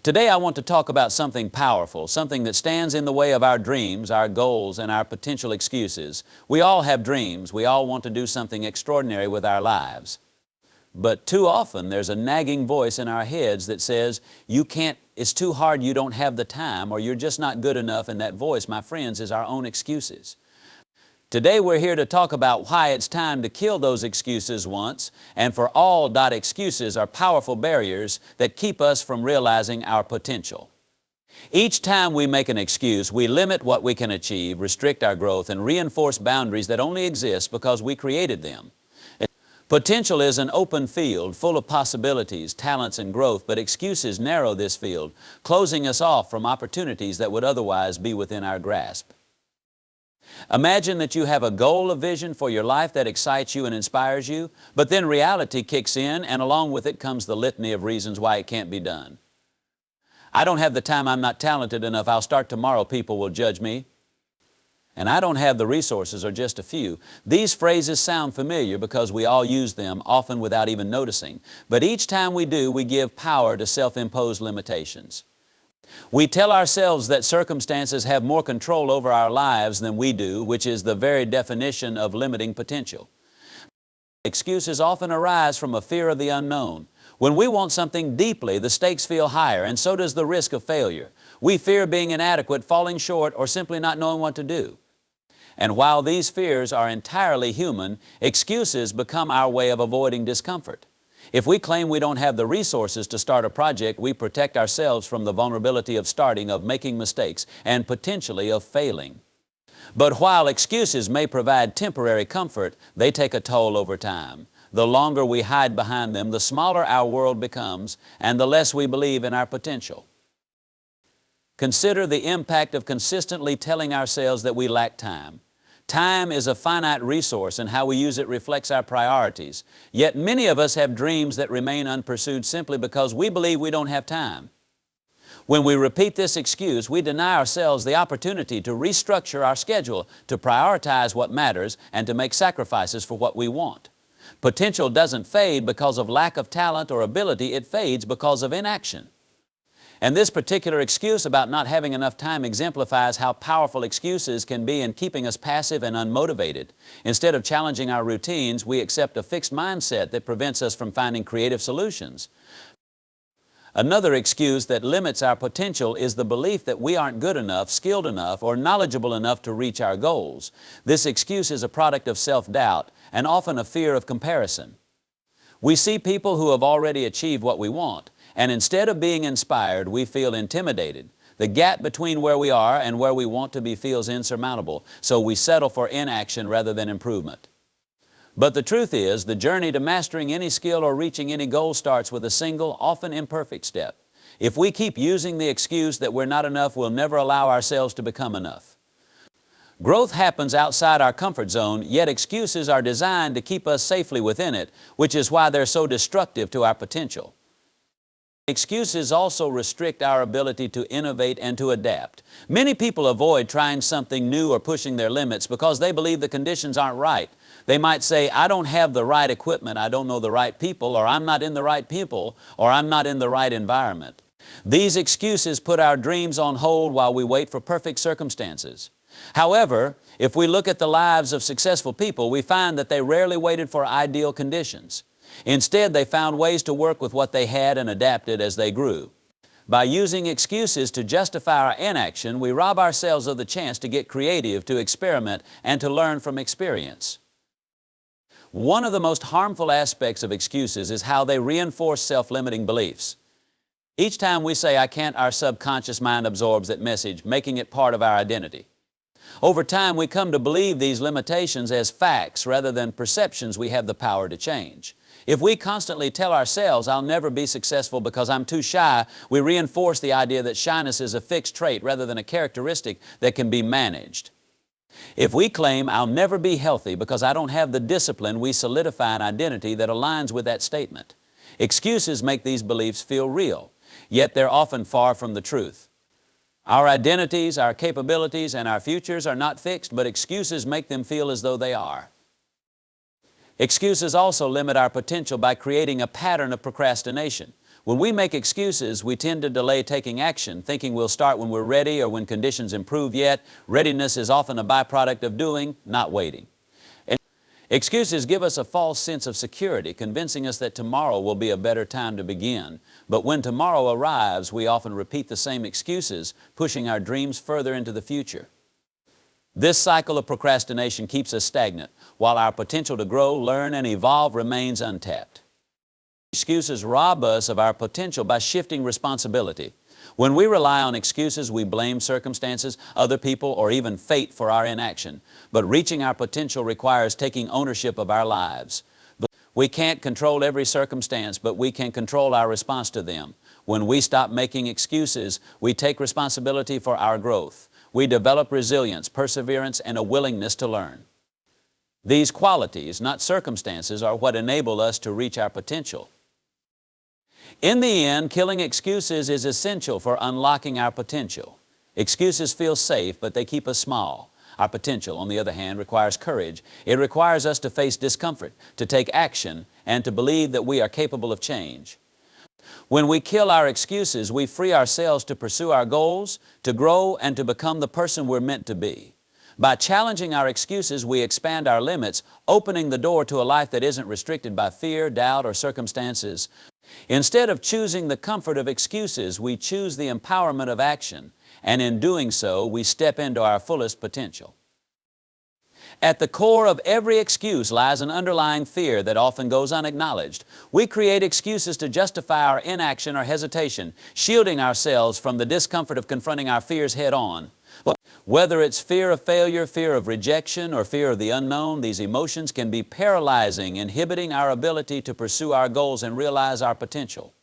Today I want to talk about something powerful, something that stands in the way of our dreams, our goals, and our potential excuses. We all have dreams. We all want to do something extraordinary with our lives. But too often there's a nagging voice in our heads that says, you can't, it's too hard, you don't have the time, or you're just not good enough, and that voice, my friends, is our own excuses. Today we're here to talk about why it's time to kill those excuses once and for all. Excuses are powerful barriers that keep us from realizing our potential. Each time we make an excuse, we limit what we can achieve, restrict our growth, and reinforce boundaries that only exist because we created them. Potential is an open field full of possibilities, talents, and growth, but excuses narrow this field, closing us off from opportunities that would otherwise be within our grasp. Imagine that you have a goal, a vision for your life that excites you and inspires you, but then reality kicks in, and along with it comes the litany of reasons why it can't be done. I don't have the time, I'm not talented enough, I'll start tomorrow, people will judge me. And I don't have the resources, or just a few. These phrases sound familiar because we all use them, often without even noticing. But each time we do, we give power to self-imposed limitations. We tell ourselves that circumstances have more control over our lives than we do, which is the very definition of limiting potential. Excuses often arise from a fear of the unknown. When we want something deeply, the stakes feel higher, and so does the risk of failure. We fear being inadequate, falling short, or simply not knowing what to do. And while these fears are entirely human, excuses become our way of avoiding discomfort. If we claim we don't have the resources to start a project, we protect ourselves from the vulnerability of starting, of making mistakes, and potentially of failing. But while excuses may provide temporary comfort, they take a toll over time. The longer we hide behind them, the smaller our world becomes, and the less we believe in our potential. Consider the impact of consistently telling ourselves that we lack time. Time is a finite resource, and how we use it reflects our priorities. Yet many of us have dreams that remain unpursued simply because we believe we don't have time. When we repeat this excuse, we deny ourselves the opportunity to restructure our schedule, to prioritize what matters, and to make sacrifices for what we want. Potential doesn't fade because of lack of talent or ability, it fades because of inaction. And this particular excuse about not having enough time exemplifies how powerful excuses can be in keeping us passive and unmotivated. Instead of challenging our routines, we accept a fixed mindset that prevents us from finding creative solutions. Another excuse that limits our potential is the belief that we aren't good enough, skilled enough, or knowledgeable enough to reach our goals. This excuse is a product of self-doubt and often a fear of comparison. We see people who have already achieved what we want, and instead of being inspired, we feel intimidated. The gap between where we are and where we want to be feels insurmountable, so we settle for inaction rather than improvement. But the truth is, the journey to mastering any skill or reaching any goal starts with a single, often imperfect step. If we keep using the excuse that we're not enough, we'll never allow ourselves to become enough. Growth happens outside our comfort zone, yet excuses are designed to keep us safely within it, which is why they're so destructive to our potential. Excuses also restrict our ability to innovate and to adapt. Many people avoid trying something new or pushing their limits because they believe the conditions aren't right. They might say, I don't have the right equipment, I don't know the right people, or I'm not in the right people, or I'm not in the right environment. These excuses put our dreams on hold while we wait for perfect circumstances. However, if we look at the lives of successful people, we find that they rarely waited for ideal conditions. Instead, they found ways to work with what they had and adapted as they grew. By using excuses to justify our inaction, we rob ourselves of the chance to get creative, to experiment, and to learn from experience. One of the most harmful aspects of excuses is how they reinforce self-limiting beliefs. Each time we say, I can't, our subconscious mind absorbs that message, making it part of our identity. Over time, we come to believe these limitations as facts rather than perceptions we have the power to change. If we constantly tell ourselves, I'll never be successful because I'm too shy, we reinforce the idea that shyness is a fixed trait rather than a characteristic that can be managed. If we claim, I'll never be healthy because I don't have the discipline, we solidify an identity that aligns with that statement. Excuses make these beliefs feel real, yet they're often far from the truth. Our identities, our capabilities, and our futures are not fixed, but excuses make them feel as though they are. Excuses also limit our potential by creating a pattern of procrastination. When we make excuses, we tend to delay taking action, thinking we'll start when we're ready or when conditions improve, yet readiness is often a byproduct of doing, not waiting. And excuses give us a false sense of security, convincing us that tomorrow will be a better time to begin. But when tomorrow arrives, we often repeat the same excuses, pushing our dreams further into the future. This cycle of procrastination keeps us stagnant, while our potential to grow, learn, and evolve remains untapped. Excuses rob us of our potential by shifting responsibility. When we rely on excuses, we blame circumstances, other people, or even fate for our inaction. But reaching our potential requires taking ownership of our lives. We can't control every circumstance, but we can control our response to them. When we stop making excuses, we take responsibility for our growth. We develop resilience, perseverance, and a willingness to learn. These qualities, not circumstances, are what enable us to reach our potential. In the end, killing excuses is essential for unlocking our potential. Excuses feel safe, but they keep us small. Our potential, on the other hand, requires courage. It requires us to face discomfort, to take action, and to believe that we are capable of change. When we kill our excuses, we free ourselves to pursue our goals, to grow, and to become the person we're meant to be. By challenging our excuses, we expand our limits, opening the door to a life that isn't restricted by fear, doubt, or circumstances. Instead of choosing the comfort of excuses, we choose the empowerment of action, and in doing so, we step into our fullest potential. At the core of every excuse lies an underlying fear that often goes unacknowledged. We create excuses to justify our inaction or hesitation, shielding ourselves from the discomfort of confronting our fears head-on. Whether it's fear of failure, fear of rejection, or fear of the unknown, these emotions can be paralyzing, inhibiting our ability to pursue our goals and realize our potential.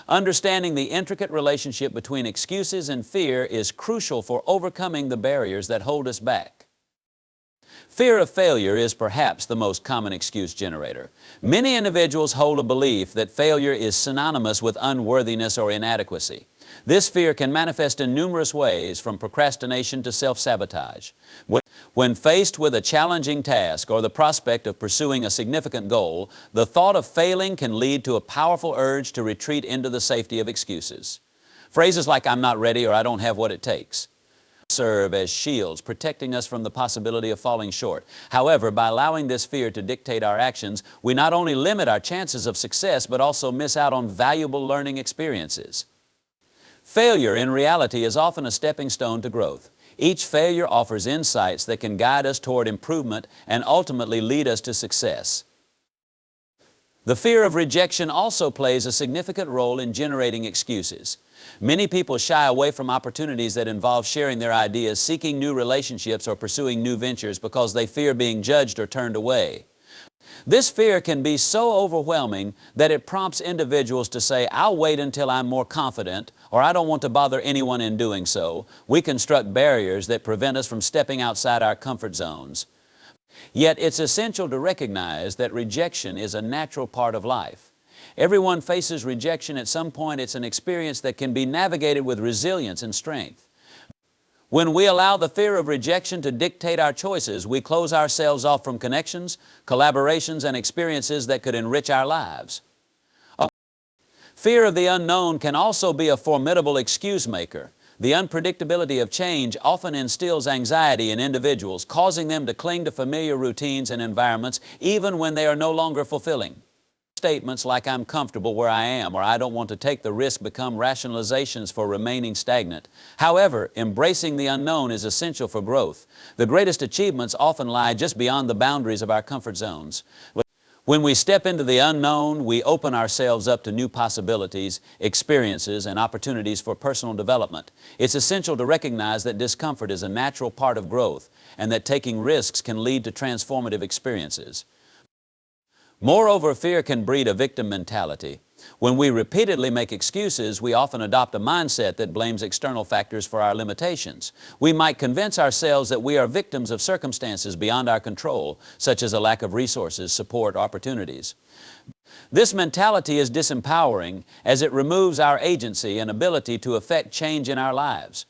Understanding the intricate relationship between excuses and fear is crucial for overcoming the barriers that hold us back. Fear of failure is perhaps the most common excuse generator. Many individuals hold a belief that failure is synonymous with unworthiness or inadequacy. This fear can manifest in numerous ways, from procrastination to self-sabotage. When faced with a challenging task or the prospect of pursuing a significant goal, the thought of failing can lead to a powerful urge to retreat into the safety of excuses. Phrases like "I'm not ready" or "I don't have what it takes" serve as shields, protecting us from the possibility of falling short. However, by allowing this fear to dictate our actions, we not only limit our chances of success, but also miss out on valuable learning experiences. Failure, in reality, is often a stepping stone to growth. Each failure offers insights that can guide us toward improvement and ultimately lead us to success. The fear of rejection also plays a significant role in generating excuses. Many people shy away from opportunities that involve sharing their ideas, seeking new relationships, or pursuing new ventures because they fear being judged or turned away. This fear can be so overwhelming that it prompts individuals to say, "I'll wait until I'm more confident," or "I don't want to bother anyone in doing so." We construct barriers that prevent us from stepping outside our comfort zones. Yet it's essential to recognize that rejection is a natural part of life. Everyone faces rejection at some point. It's an experience that can be navigated with resilience and strength. When we allow the fear of rejection to dictate our choices, we close ourselves off from connections, collaborations, and experiences that could enrich our lives. Fear of the unknown can also be a formidable excuse maker. The unpredictability of change often instills anxiety in individuals, causing them to cling to familiar routines and environments even when they are no longer fulfilling. Statements like "I'm comfortable where I am" or "I don't want to take the risk" become rationalizations for remaining stagnant. However, embracing the unknown is essential for growth. The greatest achievements often lie just beyond the boundaries of our comfort zones. When we step into the unknown, we open ourselves up to new possibilities, experiences, and opportunities for personal development. It's essential to recognize that discomfort is a natural part of growth and that taking risks can lead to transformative experiences. Moreover, fear can breed a victim mentality. When we repeatedly make excuses, we often adopt a mindset that blames external factors for our limitations. We might convince ourselves that we are victims of circumstances beyond our control, such as a lack of resources, support, or opportunities. This mentality is disempowering as it removes our agency and ability to effect change in our lives.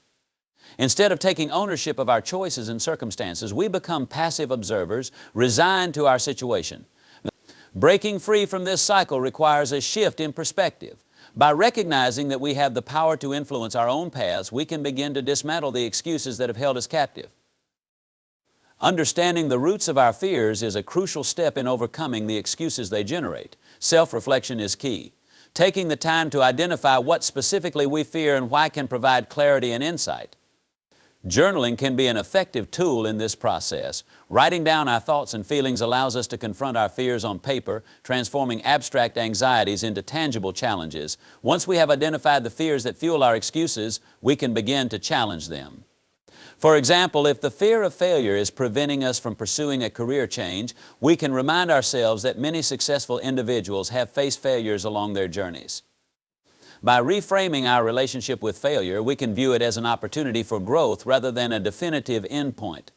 Instead of taking ownership of our choices and circumstances, we become passive observers, resigned to our situation. Breaking free from this cycle requires a shift in perspective. By recognizing that we have the power to influence our own paths, we can begin to dismantle the excuses that have held us captive. Understanding the roots of our fears is a crucial step in overcoming the excuses they generate. Self-reflection is key. Taking the time to identify what specifically we fear and why can provide clarity and insight. Journaling can be an effective tool in this process. Writing down our thoughts and feelings allows us to confront our fears on paper, transforming abstract anxieties into tangible challenges. Once we have identified the fears that fuel our excuses, we can begin to challenge them. For example, if the fear of failure is preventing us from pursuing a career change, we can remind ourselves that many successful individuals have faced failures along their journeys. By reframing our relationship with failure, we can view it as an opportunity for growth rather than a definitive endpoint.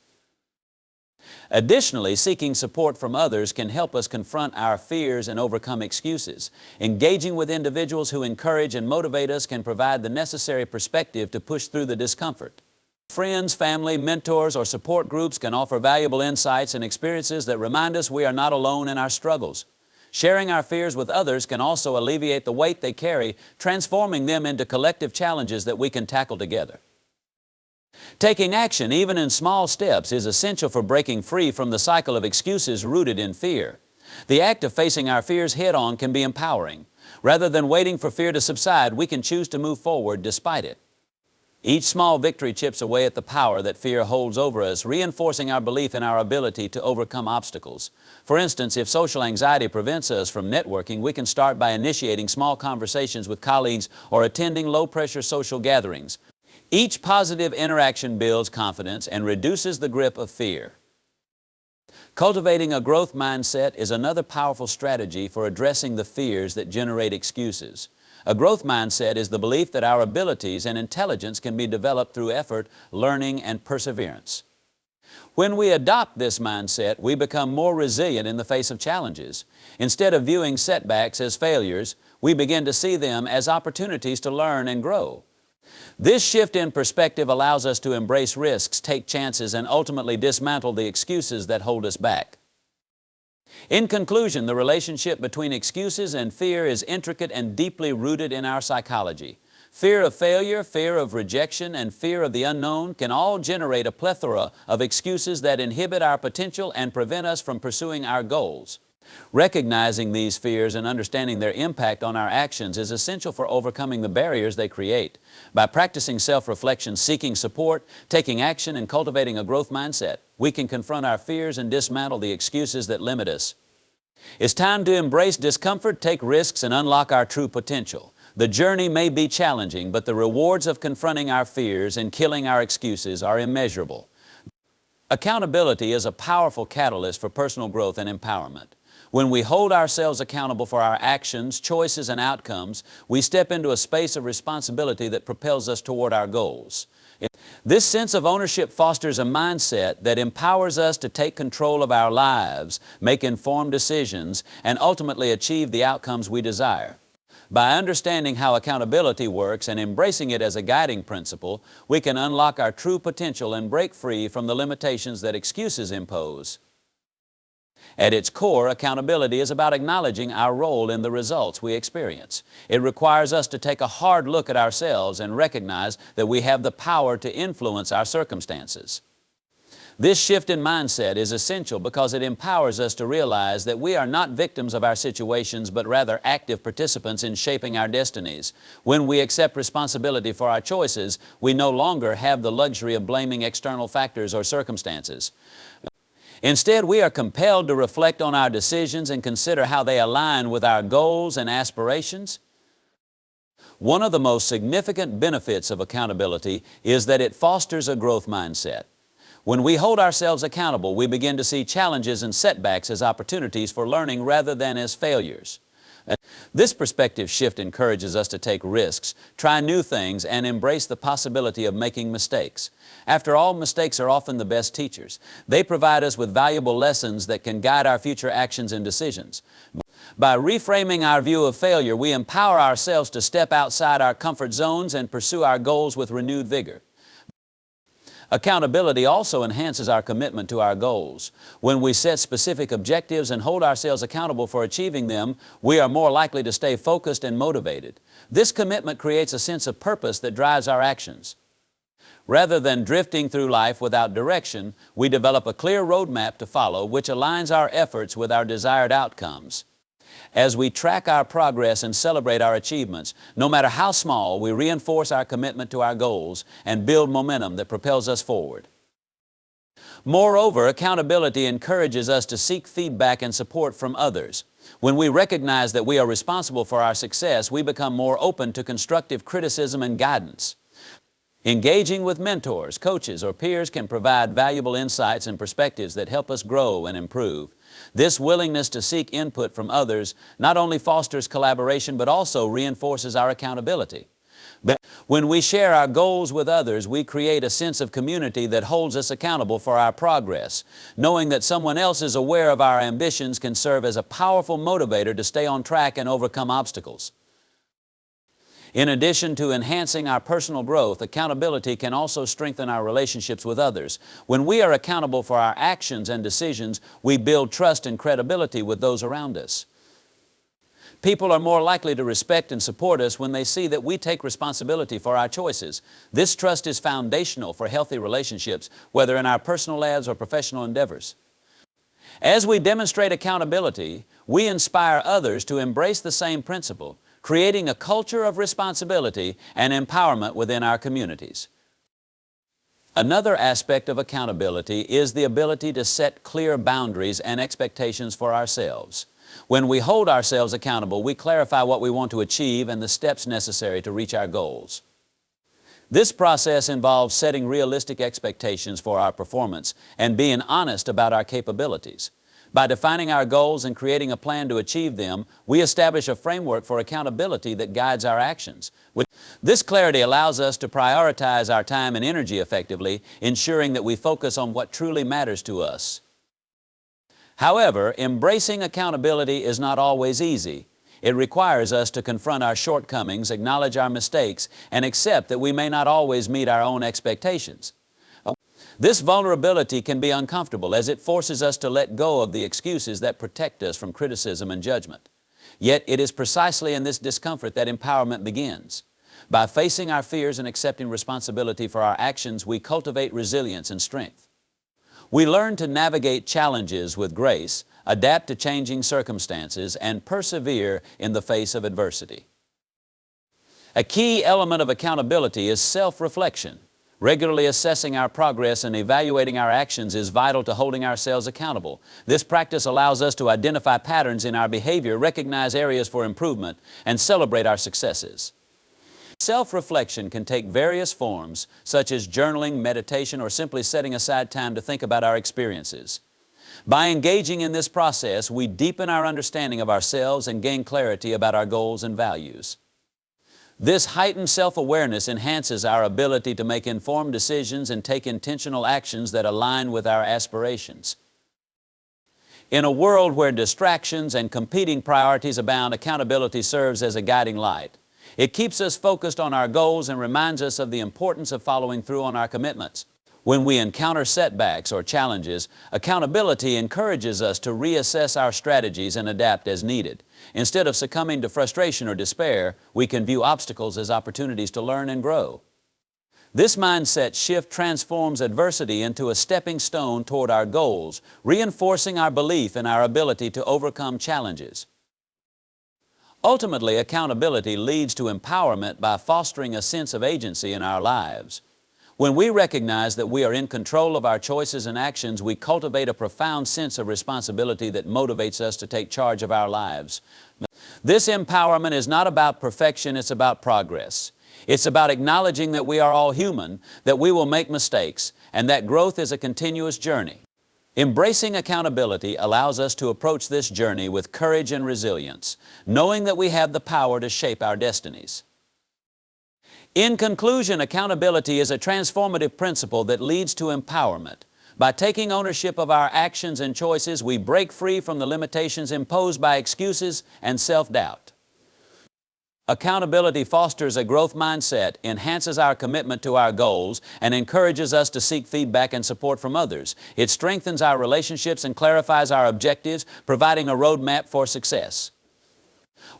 Additionally, seeking support from others can help us confront our fears and overcome excuses. Engaging with individuals who encourage and motivate us can provide the necessary perspective to push through the discomfort. Friends, family, mentors, or support groups can offer valuable insights and experiences that remind us we are not alone in our struggles. Sharing our fears with others can also alleviate the weight they carry, transforming them into collective challenges that we can tackle together. Taking action, even in small steps, is essential for breaking free from the cycle of excuses rooted in fear. The act of facing our fears head-on can be empowering. Rather than waiting for fear to subside, we can choose to move forward despite it. Each small victory chips away at the power that fear holds over us, reinforcing our belief in our ability to overcome obstacles. For instance, if social anxiety prevents us from networking, we can start by initiating small conversations with colleagues or attending low-pressure social gatherings. Each positive interaction builds confidence and reduces the grip of fear. Cultivating a growth mindset is another powerful strategy for addressing the fears that generate excuses. A growth mindset is the belief that our abilities and intelligence can be developed through effort, learning, and perseverance. When we adopt this mindset, we become more resilient in the face of challenges. Instead of viewing setbacks as failures, we begin to see them as opportunities to learn and grow. This shift in perspective allows us to embrace risks, take chances, and ultimately dismantle the excuses that hold us back. In conclusion, the relationship between excuses and fear is intricate and deeply rooted in our psychology. Fear of failure, fear of rejection, and fear of the unknown can all generate a plethora of excuses that inhibit our potential and prevent us from pursuing our goals. Recognizing these fears and understanding their impact on our actions is essential for overcoming the barriers they create. By practicing self-reflection, seeking support, taking action, and cultivating a growth mindset, we can confront our fears and dismantle the excuses that limit us. It's time to embrace discomfort, take risks, and unlock our true potential. The journey may be challenging, but the rewards of confronting our fears and killing our excuses are immeasurable. Accountability is a powerful catalyst for personal growth and empowerment. When we hold ourselves accountable for our actions, choices, and outcomes, we step into a space of responsibility that propels us toward our goals. This sense of ownership fosters a mindset that empowers us to take control of our lives, make informed decisions, and ultimately achieve the outcomes we desire. By understanding how accountability works and embracing it as a guiding principle, we can unlock our true potential and break free from the limitations that excuses impose. At its core, accountability is about acknowledging our role in the results we experience. It requires us to take a hard look at ourselves and recognize that we have the power to influence our circumstances. This shift in mindset is essential because it empowers us to realize that we are not victims of our situations, but rather active participants in shaping our destinies. When we accept responsibility for our choices, we no longer have the luxury of blaming external factors or circumstances. Instead, we are compelled to reflect on our decisions and consider how they align with our goals and aspirations. One of the most significant benefits of accountability is that it fosters a growth mindset. When we hold ourselves accountable, we begin to see challenges and setbacks as opportunities for learning rather than as failures. This perspective shift encourages us to take risks, try new things, and embrace the possibility of making mistakes. After all, mistakes are often the best teachers. They provide us with valuable lessons that can guide our future actions and decisions. By reframing our view of failure, we empower ourselves to step outside our comfort zones and pursue our goals with renewed vigor. Accountability also enhances our commitment to our goals. When we set specific objectives and hold ourselves accountable for achieving them, we are more likely to stay focused and motivated. This commitment creates a sense of purpose that drives our actions. Rather than drifting through life without direction, we develop a clear roadmap to follow which aligns our efforts with our desired outcomes. As we track our progress and celebrate our achievements, no matter how small, we reinforce our commitment to our goals and build momentum that propels us forward. Moreover, accountability encourages us to seek feedback and support from others. When we recognize that we are responsible for our success, we become more open to constructive criticism and guidance. Engaging with mentors, coaches, or peers can provide valuable insights and perspectives that help us grow and improve. This willingness to seek input from others not only fosters collaboration but also reinforces our accountability. When we share our goals with others, we create a sense of community that holds us accountable for our progress. Knowing that someone else is aware of our ambitions can serve as a powerful motivator to stay on track and overcome obstacles. In addition to enhancing our personal growth, accountability can also strengthen our relationships with others. When we are accountable for our actions and decisions, we build trust and credibility with those around us. People are more likely to respect and support us when they see that we take responsibility for our choices. This trust is foundational for healthy relationships, whether in our personal lives or professional endeavors. As we demonstrate accountability, we inspire others to embrace the same principle, creating a culture of responsibility and empowerment within our communities. Another aspect of accountability is the ability to set clear boundaries and expectations for ourselves. When we hold ourselves accountable, we clarify what we want to achieve and the steps necessary to reach our goals. This process involves setting realistic expectations for our performance and being honest about our capabilities. By defining our goals and creating a plan to achieve them, we establish a framework for accountability that guides our actions. This clarity allows us to prioritize our time and energy effectively, ensuring that we focus on what truly matters to us. However, embracing accountability is not always easy. It requires us to confront our shortcomings, acknowledge our mistakes, and accept that we may not always meet our own expectations. This vulnerability can be uncomfortable as it forces us to let go of the excuses that protect us from criticism and judgment. Yet it is precisely in this discomfort that empowerment begins. By facing our fears and accepting responsibility for our actions, we cultivate resilience and strength. We learn to navigate challenges with grace, adapt to changing circumstances, and persevere in the face of adversity. A key element of accountability is self-reflection. Regularly assessing our progress and evaluating our actions is vital to holding ourselves accountable. This practice allows us to identify patterns in our behavior, recognize areas for improvement, and celebrate our successes. Self-reflection can take various forms, such as journaling, meditation, or simply setting aside time to think about our experiences. By engaging in this process, we deepen our understanding of ourselves and gain clarity about our goals and values. This heightened self-awareness enhances our ability to make informed decisions and take intentional actions that align with our aspirations. In a world where distractions and competing priorities abound, accountability serves as a guiding light. It keeps us focused on our goals and reminds us of the importance of following through on our commitments. When we encounter setbacks or challenges, accountability encourages us to reassess our strategies and adapt as needed. Instead of succumbing to frustration or despair, we can view obstacles as opportunities to learn and grow. This mindset shift transforms adversity into a stepping stone toward our goals, reinforcing our belief in our ability to overcome challenges. Ultimately, accountability leads to empowerment by fostering a sense of agency in our lives. When we recognize that we are in control of our choices and actions, we cultivate a profound sense of responsibility that motivates us to take charge of our lives. This empowerment is not about perfection, it's about progress. It's about acknowledging that we are all human, that we will make mistakes, and that growth is a continuous journey. Embracing accountability allows us to approach this journey with courage and resilience, knowing that we have the power to shape our destinies. In conclusion, accountability is a transformative principle that leads to empowerment. By taking ownership of our actions and choices, we break free from the limitations imposed by excuses and self-doubt. Accountability fosters a growth mindset, enhances our commitment to our goals, and encourages us to seek feedback and support from others. It strengthens our relationships and clarifies our objectives, providing a roadmap for success.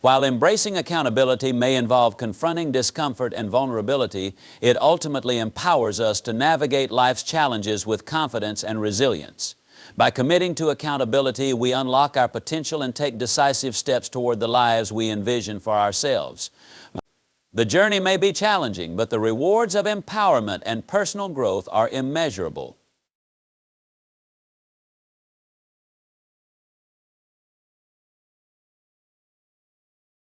While embracing accountability may involve confronting discomfort and vulnerability, it ultimately empowers us to navigate life's challenges with confidence and resilience. By committing to accountability, we unlock our potential and take decisive steps toward the lives we envision for ourselves. The journey may be challenging, but the rewards of empowerment and personal growth are immeasurable.